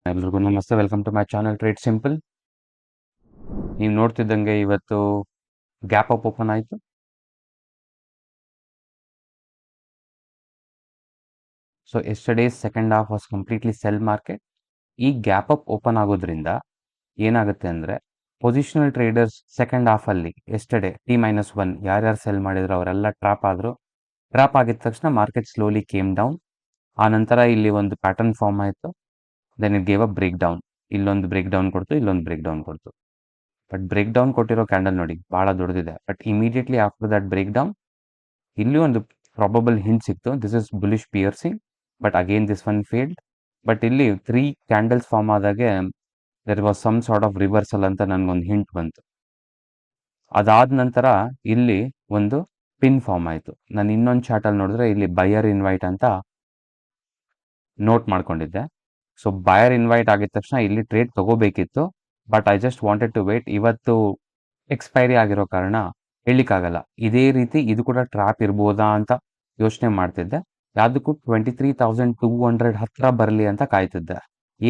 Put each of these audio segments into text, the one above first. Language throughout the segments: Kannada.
ಎಲ್ರಿಗೂ ನಮಸ್ತೆ. Welcome to my channel Trade Simple. ನೀವು ನೋಡ್ತಿದ್ದಂಗೆ ಇವತ್ತು ಗ್ಯಾಪ್ ಅಪ್ ಓಪನ್ ಆಯಿತು. So yesterday's second half was completely sell market. ಈ ಗ್ಯಾಪ್ ಅಪ್ ಓಪನ್ ಆಗೋದ್ರಿಂದ ಏನಾಗುತ್ತೆ ಅಂದರೆ ಪೊಸಿಷನಲ್ ಟ್ರೇಡರ್ಸ್ ಸೆಕೆಂಡ್ ಹಾಫಲ್ಲಿ ಎಸ್ಟರ್ಡೇ T-1 ಯಾರ್ಯಾರು ಸೆಲ್ ಮಾಡಿದ್ರು ಅವರೆಲ್ಲ ಟ್ರಾಪ್ ಆದರು. ಟ್ರಾಪ್ ಆಗಿದ ತಕ್ಷಣ ಮಾರ್ಕೆಟ್ ಸ್ಲೋಲಿ ಕೇಮ್ ಡೌನ್. ಆ ನಂತರ ಇಲ್ಲಿ ಒಂದು ಪ್ಯಾಟರ್ನ್ ಫಾರ್ಮ್ ಆಯಿತು. Then it gave a break down. ಇಲ್ಲೊಂದು ಬ್ರೇಕ್ ಡೌನ್ ಕೊಡ್ತು, ಇಲ್ಲೊಂದು ಬ್ರೇಕ್ ಡೌನ್ ಕೊಡ್ತು. ಬಟ್ ಬ್ರೇಕ್ ಡೌನ್ ಕೊಟ್ಟಿರೋ ಕ್ಯಾಂಡಲ್ ನೋಡಿ ಭಾಳ ದೊಡ್ಡದಿದೆ. But immediately after that break down ಇಲ್ಲಿ ಒಂದು ಪ್ರಾಬಬಲ್ ಹಿಂಟ್ ಸಿಕ್ತು. This is bullish piercing, but again this one failed. But ಇಲ್ಲಿ 3 ಕ್ಯಾಂಡಲ್ಸ್ ಫಾರ್ಮ್ ಆದಾಗೆ there was some sort of reversal ಅಂತ ನನಗೊಂದು ಹಿಂಟ್ ಬಂತು. ಅದಾದ ನಂತರ ಇಲ್ಲಿ ಒಂದು ಪಿನ್ ಫಾರ್ಮ್ ಆಯಿತು. ನಾನು ಇನ್ನೊಂದು ಚಾರ್ಟಲ್ಲಿ ನೋಡಿದ್ರೆ ಇಲ್ಲಿ ಬಯರ್ ಇನ್ವೈಟ್ ಅಂತ ನೋಟ್ ಮಾಡ್ಕೊಂಡಿದ್ದೆ. ಸೊ ಬಯರ್ ಇನ್ವೈಟ್ ಆಗಿದ ತಕ್ಷಣ ಇಲ್ಲಿ ಟ್ರೇಡ್ ತಗೋಬೇಕಿತ್ತು, but I just wanted to wait. ಇವತ್ತು ಎಕ್ಸ್ಪೈರಿ ಆಗಿರೋ ಕಾರಣ ಹೇಳಲಿಕ್ಕಾಗಲ್ಲ. ಇದೇ ರೀತಿ ಇದು ಕೂಡ ಟ್ರ್ಯಾಪ್ ಇರ್ಬೋದಾ ಅಂತ ಯೋಚನೆ ಮಾಡ್ತಿದ್ದೆ. ಯಾವುದಕ್ಕೂ 23,200 ಹತ್ರ ಬರಲಿ ಅಂತ ಕಾಯ್ತಿದ್ದೆ.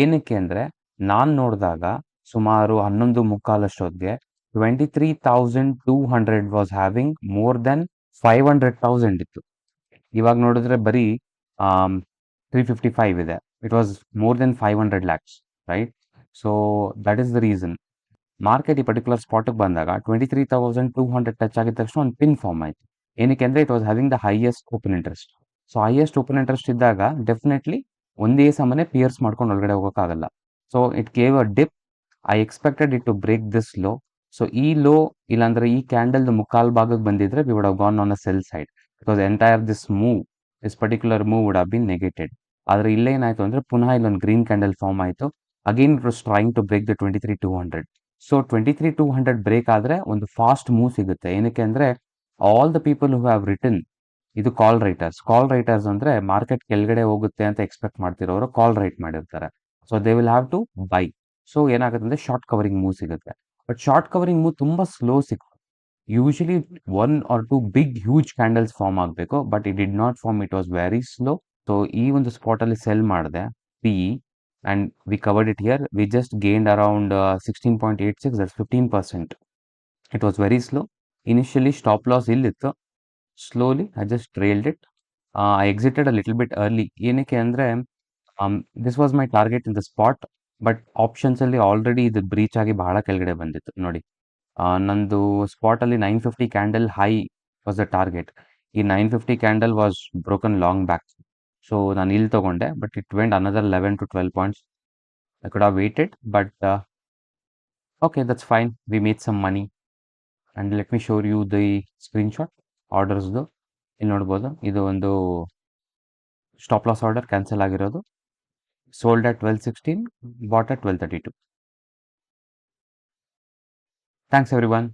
ಏನಕ್ಕೆ ಅಂದರೆ ನಾನು ನೋಡಿದಾಗ ಸುಮಾರು 11:45 ಅಷ್ಟೊತ್ತಿಗೆ 23,200 ವಾಸ್ ಹ್ಯಾವಿಂಗ್ ಮೋರ್ ದೆನ್ 500,000 ಇತ್ತು. ಇವಾಗ ನೋಡಿದ್ರೆ ಬರೀ 355 ಇದೆ. It was more than 500 lakhs, right? So that is the reason. Market ಈ ಪರ್ಟಿಕ್ಯುಲರ್ ಸ್ಪಾಟಿಗೆ ಬಂದಾಗ 23,200 ಟಚ್ ಆಗಿದ ತಕ್ಷಣ ಒಂದು ಪಿನ್ ಫಾರ್ಮ್ ಆಯಿತು. ಏನಕ್ಕೆ ಅಂದರೆ it was having the highest open interest. So highest open interest ಇದ್ದಾಗ ಡೆಫಿನೆಟ್ಲಿ ಒಂದೇ ಸಮನೆ ಪಿಯರ್ಸ್ ಮಾಡ್ಕೊಂಡು ಒಳಗಡೆ ಹೋಗೋಕ್ಕಾಗಲ್ಲ. So it gave a dip. I expected it to break this low. So ಈ ಲೋ ಇಲ್ಲಾಂದ್ರೆ ಈ ಕ್ಯಾಂಡಲ್ದು ಮುಕ್ಕಾಲು ಭಾಗಕ್ಕೆ ಬಂದಿದ್ರೆ we would have gone on a sell side, because entire this particular move would have been negated. ಆದರೆ ಇಲ್ಲೇನಾಯಿತು ಅಂದರೆ ಪುನಃ ಇಲ್ಲೊಂದು ಗ್ರೀನ್ ಕ್ಯಾಂಡಲ್ ಫಾರ್ಮ್ ಆಯಿತು. Again it was trying to break the 23,200. So 23,200 break ಆದರೆ ಒಂದು ಫಾಸ್ಟ್ ಮೂವ್ ಸಿಗುತ್ತೆ. ಏನಕ್ಕೆ ಅಂದರೆ all the people who have written, ಇದು ಕಾಲ್ ರೈಟರ್ಸ್ ಅಂದರೆ ಮಾರ್ಕೆಟ್ ಕೆಳಗಡೆ ಹೋಗುತ್ತೆ ಅಂತ ಎಕ್ಸ್ಪೆಕ್ಟ್ ಮಾಡ್ತಿರೋರು ಕಾಲ್ ರೈಟ್ ಮಾಡಿರ್ತಾರೆ. So they will have to buy. So ಏನಾಗುತ್ತೆ ಅಂದರೆ ಶಾರ್ಟ್ ಕವರಿಂಗ್ ಮೂವ್ ಸಿಗುತ್ತೆ. ಬಟ್ ಶಾರ್ಟ್ ಕವರಿಂಗ್ ಮೂವ್ ತುಂಬ ಸ್ಲೋ ಸಿಕ್ತು. Usually 1 or 2 big huge candles form ಆಗಬೇಕು, but it did not form. It was very slow. So ಈ ಒಂದು ಸ್ಪಾಟಲ್ಲಿ ಸೆಲ್ ಮಾಡಿದೆ PE and we covered it here. We just gained around 16.86, that's 15%. It was very slow. Initially stop loss illiತ್ತು. Slowly I just trailed it. I exited a little bit early. ಏನಕ್ಕೆ ಅಂದರೆ this was my target in the spot, but ಆಪ್ಷನ್ಸಲ್ಲಿ ಆಲ್ರೆಡಿ ಇದು ಬ್ರೀಚ್ ಆಗಿ ಬಹಳ ಕೆಳಗಡೆ ಬಂದಿತ್ತು ನೋಡಿ. ನಂದು ಸ್ಪಾಟಲ್ಲಿ 950 candle high was the target. ಈ 950 candle was broken long back. So ನಾನು ಇಲ್ಲಿ ತೊಗೊಂಡೆ, but it went another 11 to 12 points. I could have waited, but okay, that's fine. We made some money. And let me show you the screenshot. Orders ಇಲ್ಲಿ ನೋಡ್ಬೋದು, ಇದು ಒಂದು ಸ್ಟಾಪ್ ಲಾಸ್ ಆರ್ಡರ್ ಕ್ಯಾನ್ಸಲ್ ಆಗಿರೋದು. Sold at 1216, bought at 1232. Thanks everyone.